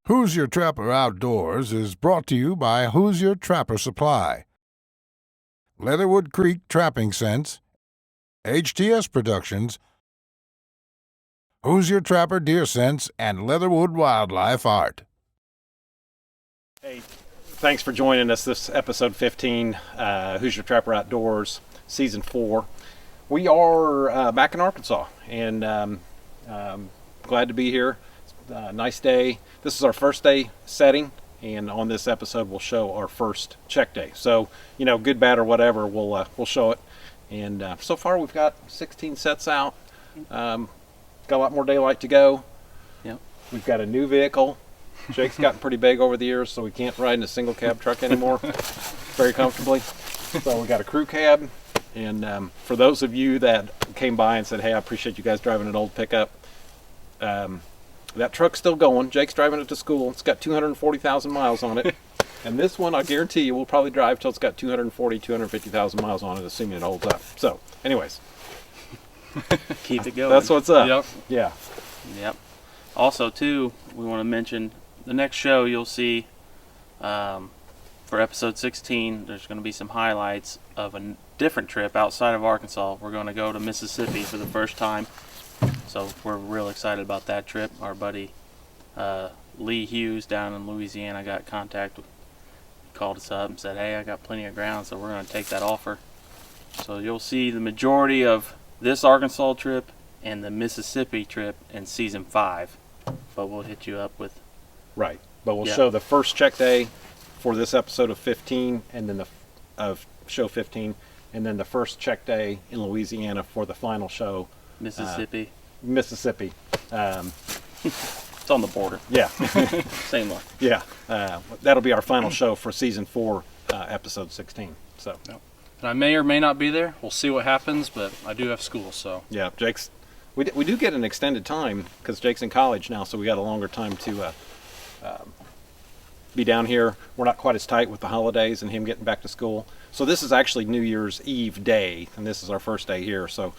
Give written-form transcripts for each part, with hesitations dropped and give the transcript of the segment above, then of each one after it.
Hoosier Trapper Outdoors is brought to you by Hoosier Trapper Supply, Leatherwood Creek Trapping Scents, HTS Productions, Hoosier Trapper Deer Scents, and Leatherwood Wildlife Art. Hey, thanks for joining us. This episode 15, Hoosier Trapper Outdoors, Season 4. We are back in Arkansas, and glad to be here. Nice day. This is our first day setting, and on this episode we'll show our first check day. So, you know, good, bad, or whatever, we'll show it. And so far we've got 16 sets out. Got a lot more daylight to go. Yep. We've got a new vehicle. Jake's gotten pretty big over the years, so we can't ride in a single cab truck anymore very comfortably. So we got a crew cab. And for those of you that came by and said, hey, I appreciate you guys driving an old pickup, that truck's still going. Jake's driving it to school. It's got 240,000 miles on it. And this one, I guarantee you, will probably drive till it's got 250,000 miles on it, assuming it holds up. So, anyways. Keep it going. That's what's up. Yep. Yeah. Yep. Also, too, we want to mention the next show you'll see for episode 16, there's going to be some highlights of a different trip outside of Arkansas. We're going to go to Mississippi for the first time. So we're real excited about that trip. Our buddy Lee Hughes down in Louisiana got contact. He called us up and said, hey, I got plenty of ground, so we're going to take that offer. So you'll see the majority of this Arkansas trip and the Mississippi trip in Season 5. But we'll hit you up with... Right. But we'll show the first check day for this episode of 15, and then of show 15, and then the first check day in Louisiana for the final show. Mississippi. Mississippi. It's on the border. Yeah. Same one. Yeah. That'll be our final show for Season 4, episode 16. So. Yep. And I may or may not be there. We'll see what happens, but I do have school, so. Yeah, Jake's. We do get an extended time because Jake's in college now, so we got a longer time to be down here. We're not quite as tight with the holidays and him getting back to school. So this is actually New Year's Eve day, and this is our first day here. So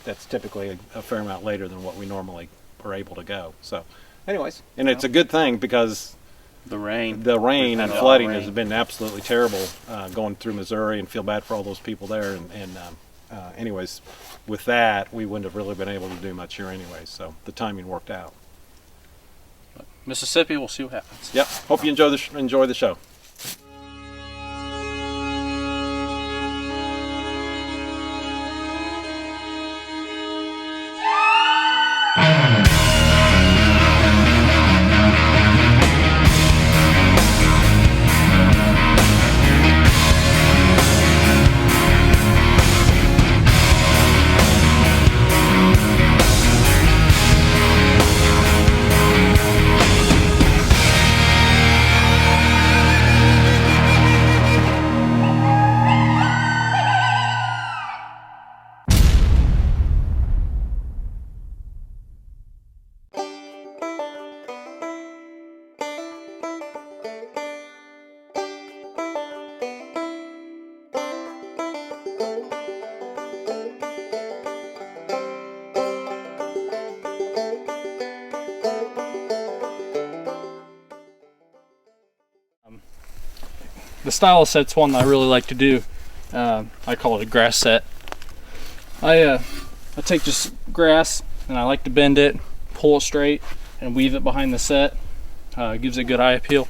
that's typically a fair amount later than what we normally are able to go. So, anyways, and it's a good thing because the rain and flooding has been absolutely terrible going through Missouri, and feel bad for all those people there. And anyways, with that, we wouldn't have really been able to do much here anyway. So the timing worked out. But Mississippi, we'll see what happens. Yep. Hope you enjoy the show. The style set's one that I really like to do. I call it a grass set. I take just grass and I like to bend it, pull it straight, and weave it behind the set. It gives it good eye appeal.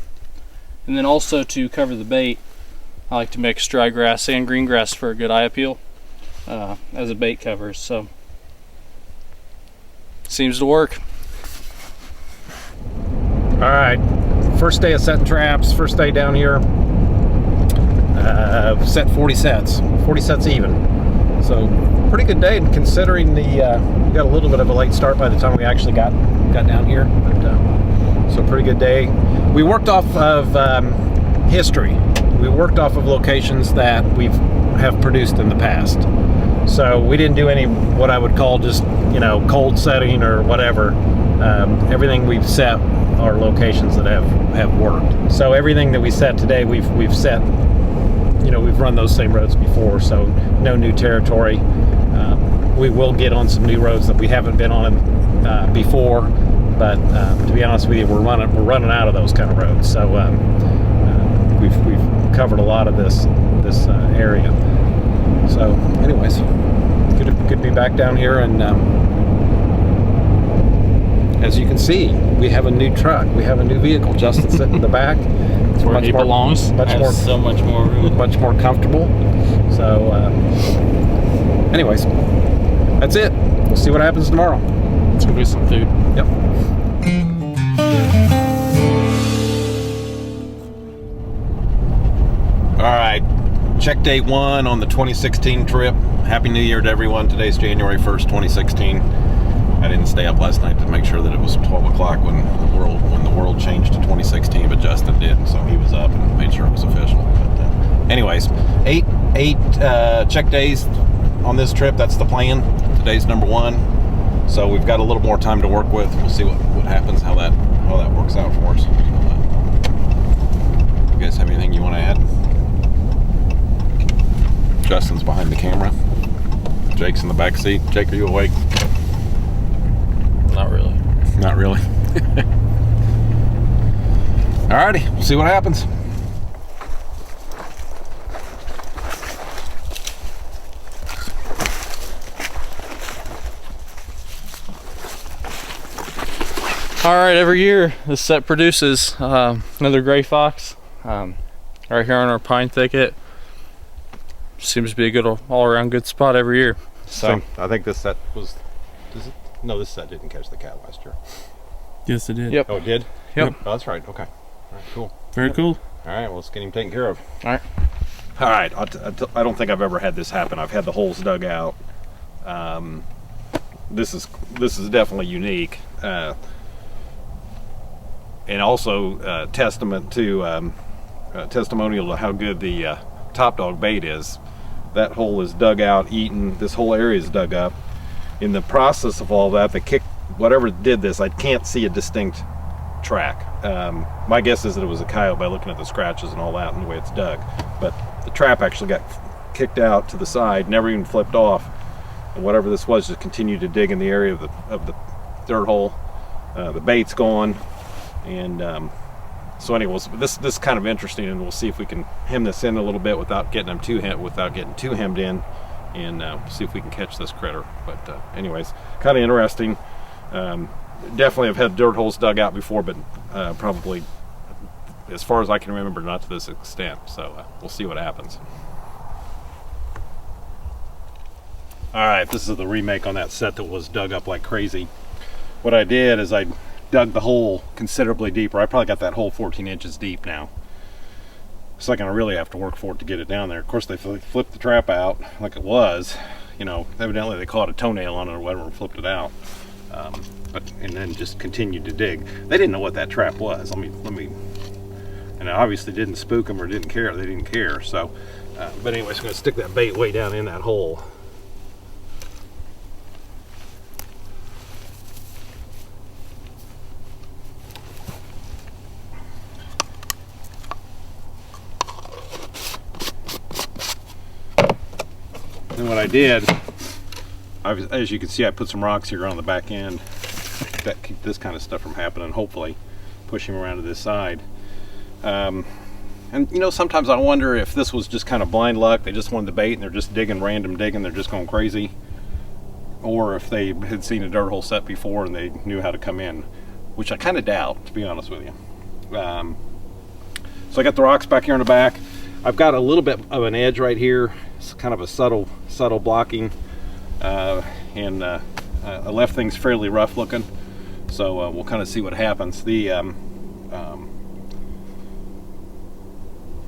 And then also to cover the bait, I like to mix dry grass and green grass for a good eye appeal as a bait cover. So seems to work. All right, first day of setting traps, first day down here. Set 40 sets even. So pretty good day considering we got a little bit of a late start by the time we actually got down here. But, so pretty good day. We worked off of history. We worked off of locations that we have produced in the past. So we didn't do any what I would call just, you know, cold setting or whatever. Everything we've set are locations that have worked. So everything that we set today, we've set, you know, we've run those same roads before, so no new territory. We will get on some new roads that we haven't been on before. but to be honest with you, we're running out of those kind of roads. So we've covered a lot of this area. So, anyways, good to be back down here, and as you can see, we have a new truck. We have a new vehicle. Justin sitting in the back. It's where he belongs. So much more room. Much more comfortable. So, anyways, that's it. We'll see what happens tomorrow. Let's go get some food. Yep. All right. Check day 1 on the 2016 trip. Happy New Year to everyone. Today's January 1st, 2016. I didn't stay up last night to make sure that it was 12 o'clock when the world changed to 2016, but Justin did, so he was up and made sure it was official. But, anyways, eight check days on this trip. That's the plan. Today's number 1, so we've got a little more time to work with. We'll see what happens, how that works out for us. You guys have anything you want to add? Justin's behind the camera. Jake's in the back seat. Jake, are you awake? Not really. Not really. Alrighty, we'll see what happens. All right, every year this set produces another gray fox right here on our pine thicket. Seems to be a good all-around good spot every year. So I think this set was. No, this set didn't catch the cat last year. Yes, it did. Yep. Oh, it did? Yep. Oh, that's right. Okay. All right, cool. Very cool. All right, well, let's get him taken care of. all right. All right, I don't think I've ever had this happen. I've had the holes dug out. This is definitely unique, and also testimonial to how good the top dog bait is. That hole is dug out, eaten. This whole area is dug up. In the process of all that, whatever did this, I can't see a distinct track. My guess is that it was a coyote by looking at the scratches and all that and the way it's dug. But the trap actually got kicked out to the side, never even flipped off. And whatever this was just continued to dig in the area of the dirt hole. The bait's gone. And so anyways, this is kind of interesting, and we'll see if we can hem this in a little bit without getting too hemmed in. And see if we can catch this critter. But anyways, kind of interesting. Definitely have had dirt holes dug out before, but probably, as far as I can remember, not to this extent. So we'll see what happens. All right, this is the remake on that set that was dug up like crazy. What I did is I dug the hole considerably deeper. I probably got that hole 14 inches deep now. So I'm going to really have to work for it to get it down there. Of course, they flipped the trap out like it was. You know, evidently they caught a toenail on it or whatever and flipped it out. And then just continued to dig. They didn't know what that trap was. And I obviously didn't spook them or didn't care. They didn't care. So, but anyways, I'm going to stick that bait way down in that hole. And what I did, as you can see, I put some rocks here on the back end that keep this kind of stuff from happening, hopefully push him around to this side. And you know, sometimes I wonder if this was just kind of blind luck. They just wanted the bait and they're just random digging, they're just going crazy. Or if they had seen a dirt hole set before and they knew how to come in, which I kind of doubt, to be honest with you. So I got the rocks back here in the back. I've got a little bit of an edge right here. It's kind of a subtle blocking, and I left things fairly rough looking. So we'll kind of see what happens. The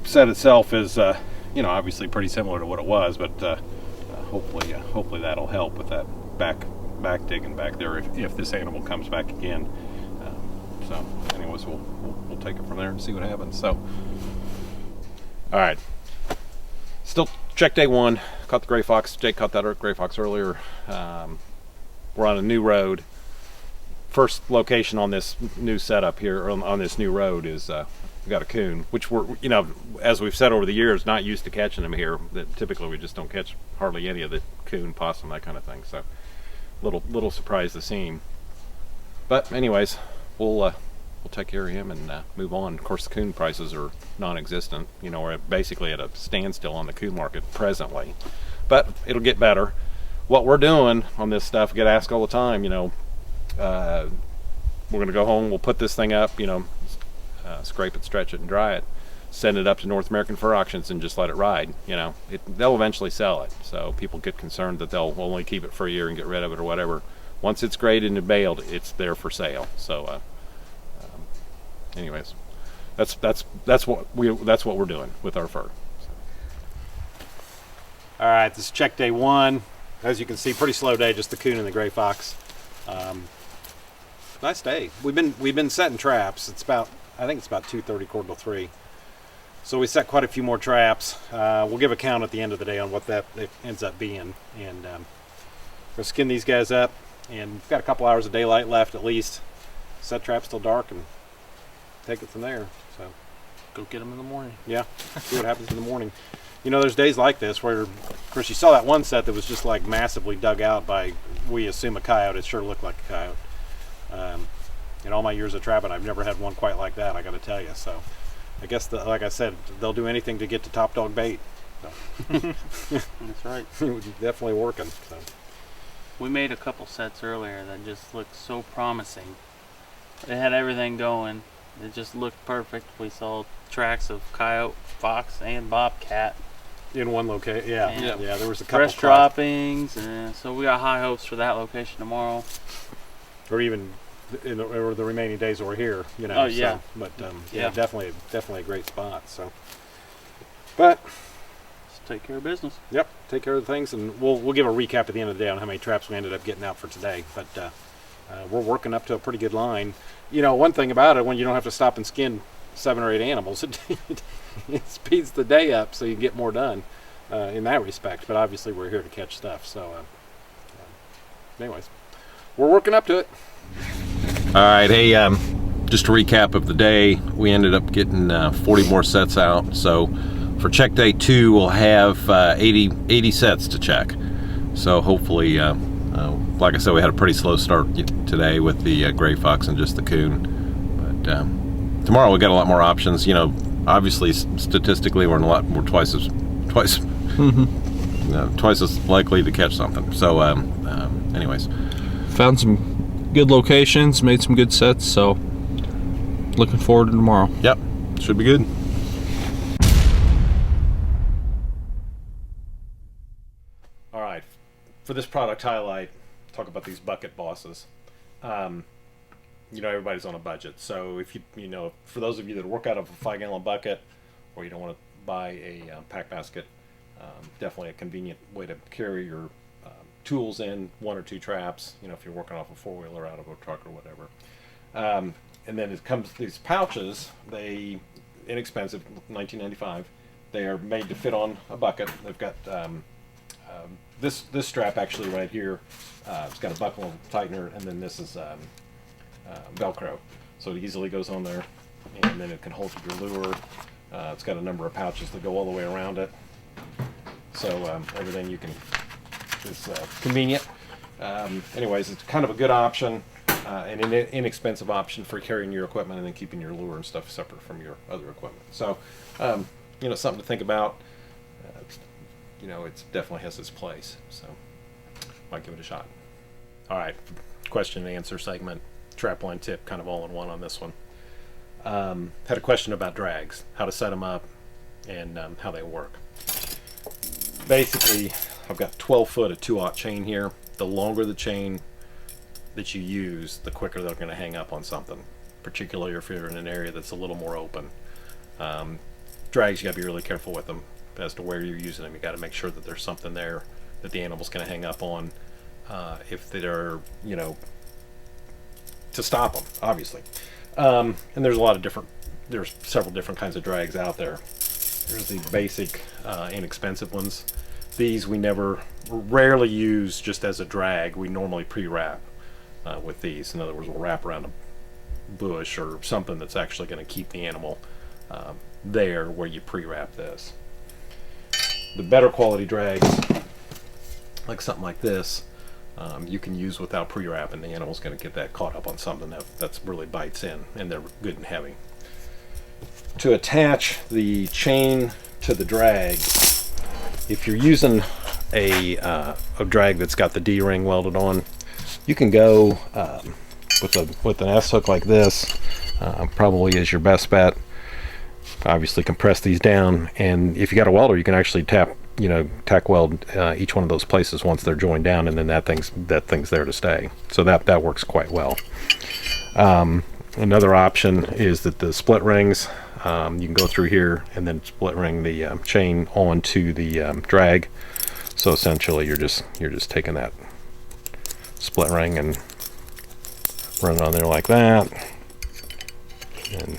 set itself is, you know, obviously pretty similar to what it was, but hopefully that'll help with that back digging back there if this animal comes back again. So anyways, we'll take it from there and see what happens. So, all right, still check day 1. Caught the gray fox. Jake caught that gray fox earlier. We're on a new road. First location on this new setup here, or on this new road, is we got a coon, which we're, you know, as we've said over the years, not used to catching them here. That typically we just don't catch hardly any of the coon, possum, that kind of thing. So little surprised to see him. But anyways, we'll take care of him and move on. Of course, the coon prices are non-existent. You know, we're basically at a standstill on the coon market presently, but it'll get better. What we're doing on this stuff, we get asked all the time. You know, we're going to go home. We'll put this thing up. You know, scrape it, stretch it, and dry it. Send it up to North American Fur Auctions and just let it ride. You know, they'll eventually sell it. So people get concerned that they'll only keep it for a year and get rid of it or whatever. Once it's graded and baled, it's there for sale. So, anyways, that's what we're doing with our fur. All right, this is check day 1. As you can see, pretty slow day, just the coon and the gray fox. Nice day. We've been setting traps. I think it's about 2:30, quarter to 3. So we set quite a few more traps. We'll give a count at the end of the day on what that ends up being, and we'll skin these guys up. And we've got a couple hours of daylight left at least. Set traps till dark and take it from there. So Go get them in the morning. yeah, see what happens in the morning. You know, there's days like this where, of course, you saw that one set that was just like massively dug out by, we assume, a coyote. It sure looked like a coyote. In all my years of trapping, I've never had one quite like that, I got to tell you. So I guess, like I said, they'll do anything to get to top dog bait. So. That's right. Definitely working. So. We made a couple sets earlier that just looked so promising. It had everything going. It just looked perfect. We saw tracks of coyote, fox, and bobcat. In one location, yeah. And Yeah, there was a couple. Fresh droppings, and so we got high hopes for that location tomorrow. Or even or the remaining days that we're here, you know. Oh, yeah. So, but Yeah. definitely a great spot. So, but Just take care of business. yep, take care of the things, and we'll give a recap at the end of the day on how many traps we ended up getting out for today. But we're working up to a pretty good line. You know, one thing about it, when you don't have to stop and skin 7 or 8 animals, it speeds the day up so you can get more done in that respect. But obviously, we're here to catch stuff. So, anyways, we're working up to it. All right, hey, just a recap of the day. We ended up getting 40 more sets out. So for check day 2, we'll have 80 sets to check. So hopefully, like I said, we had a pretty slow start today with the gray fox and just the coon. But tomorrow we got a lot more options. You know, obviously statistically we're twice as likely to catch something. So, anyways, Found some good locations, made some good sets, so looking forward to tomorrow. yep, should be good. All right, for this product highlight, talk about these bucket bosses. You know, everybody's on a budget, so if you know, for those of you that work out of a 5-gallon bucket, or you don't want to buy a pack basket, definitely a convenient way to carry your tools in, 1 or 2 traps, you know, if you're working off a 4-wheeler out of a truck or whatever. And then it comes these pouches, they inexpensive, $19.95. They are made to fit on a bucket. They've got this strap actually right here. It's got a buckle tightener, and then this is Velcro, so it easily goes on there, and then it can hold your lure. It's got a number of pouches that go all the way around it, so everything you can is convenient. Anyways, it's kind of a good option, and an inexpensive option for carrying your equipment and then keeping your lure and stuff separate from your other equipment. So, you know, something to think about. You know, it definitely has its place, so might give it a shot. All right, question and answer segment, trapline tip, kind of all in one on this one. Had a question about drags, how to set them up, and how they work. Basically, I've got 12 foot of 2/0 chain here. The longer the chain that you use, the quicker they're going to hang up on something, particularly if you're in an area that's a little more open. Drags, you got to be really careful with them as to where you're using them. You got to make sure that there's something there that the animal's going to hang up on, if they're, you know, to stop them, obviously. And there's several different kinds of drags out there. There's the basic, inexpensive ones. These we rarely use just as a drag. We normally pre-wrap with these. In other words, we'll wrap around a bush or something that's actually going to keep the animal there where you pre-wrap this. The better quality drags, like something like this, you can use without pre-wrapping. The animal's going to get that caught up on something that's really bites in, and they're good and heavy. To attach the chain to the drag, if you're using a drag that's got the D-ring welded on, you can go with an S-hook like this. Probably is your best bet. Obviously compress these down, and if you got a welder, you can actually tack weld each one of those places once they're joined down, and then that thing's there to stay. So that works quite well. Another option is that the split rings, you can go through here and then split ring the chain onto the drag. So essentially you're just taking that split ring and run it on there like that, and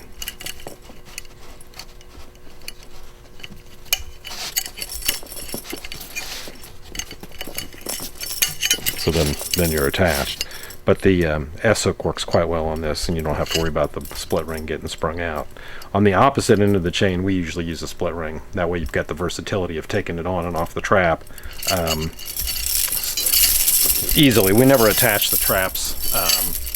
so then you're attached. But the S-hook works quite well on this, and you don't have to worry about the split ring getting sprung out. On the opposite end of the chain, we usually use a split ring. That way you've got the versatility of taking it on and off the trap easily. We never attach the traps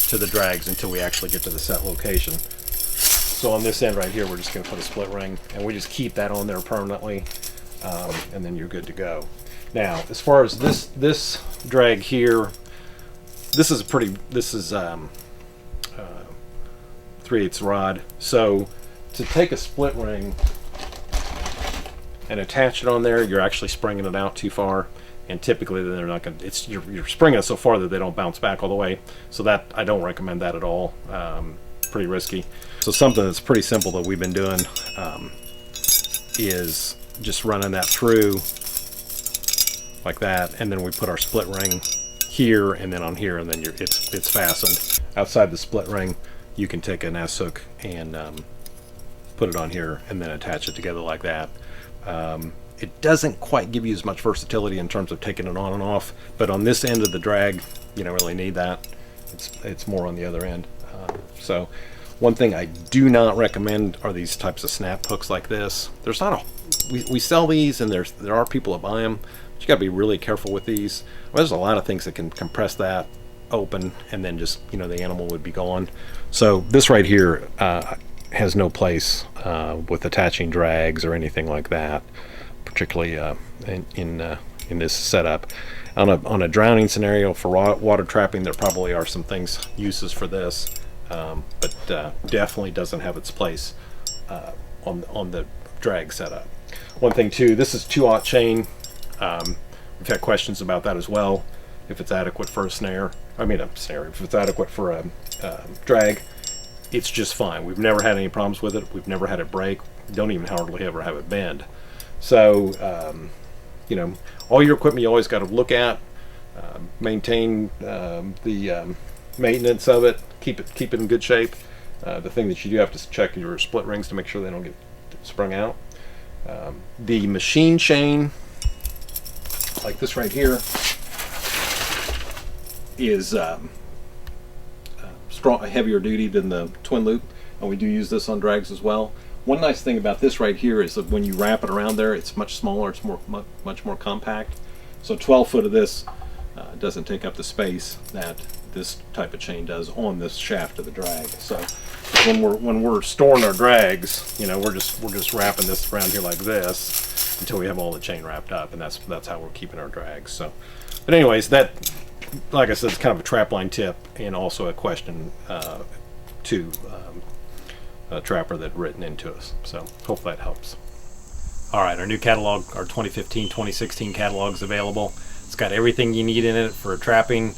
to the drags until we actually get to the set location. So on this end right here, we're just going to put a split ring, and we just keep that on there permanently, and then you're good to go. Now, as far as this drag here, this is 3/8 rod. So to take a split ring and attach it on there, you're actually springing it out too far, and typically they're not going to. You're springing it so far that they don't bounce back all the way. So that I don't recommend that at all. Pretty risky. So something that's pretty simple that we've been doing is just running that through like that, and then we put our split ring here and then on here, and then it's fastened. Outside the split ring, you can take an S-hook and put it on here and then attach it together like that. It doesn't quite give you as much versatility in terms of taking it on and off, but on this end of the drag, you don't really need that. It's more on the other end. So one thing I do not recommend are these types of snap hooks like this. There's not we sell these, and there are people that buy them. You got to be really careful with these. Well, there's a lot of things that can compress that open, and then just the animal would be gone. So this right here has no place with attaching drags or anything like that, particularly in this setup. On a drowning scenario for water trapping, there probably are some uses for this, but definitely doesn't have its place on the drag setup. One thing too, this is 2/0 chain. We've had questions about that as well. If it's adequate for a snare, if it's adequate for a drag, it's just fine. We've never had any problems with it. We've never had it break. We don't even hardly ever have it bend. So, all your equipment you always got to look at, maintain the maintenance of it, keep it in good shape. The thing that you do have to check your split rings to make sure they don't get sprung out. The machine chain, like this right here, is heavier duty than the twin loop, and we do use this on drags as well. One nice thing about this right here is that when you wrap it around there, it's much smaller. It's much more compact. So 12 foot of this doesn't take up the space that this type of chain does on this shaft of the drag. So when we're storing our drags, we're just wrapping this around here like this until we have all the chain wrapped up, and that's how we're keeping our drags. So, but anyways, that, like I said, it's kind of a trapline tip, and also a question to a trapper that written into us. So hope that helps. All right, our new catalog, our 2015-2016 catalog is available. It's got everything you need in it for trapping,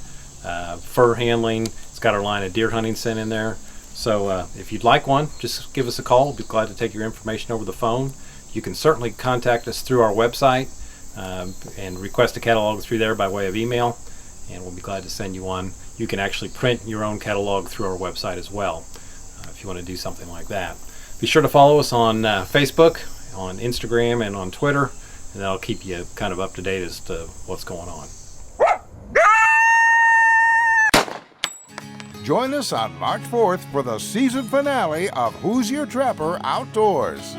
fur handling. It's got our line of deer hunting scent in there. So if you'd like one, just give us a call. We'll be glad to take your information over the phone. You can certainly contact us through our website and request a catalog through there by way of email, and we'll be glad to send you one. You can actually print your own catalog through our website as well, if you want to do something like that. Be sure to follow us on Facebook, on Instagram, and on Twitter, and that'll keep you kind of up to date as to what's going on. Join us on March 4th for the season finale of Who's Your Trapper Outdoors.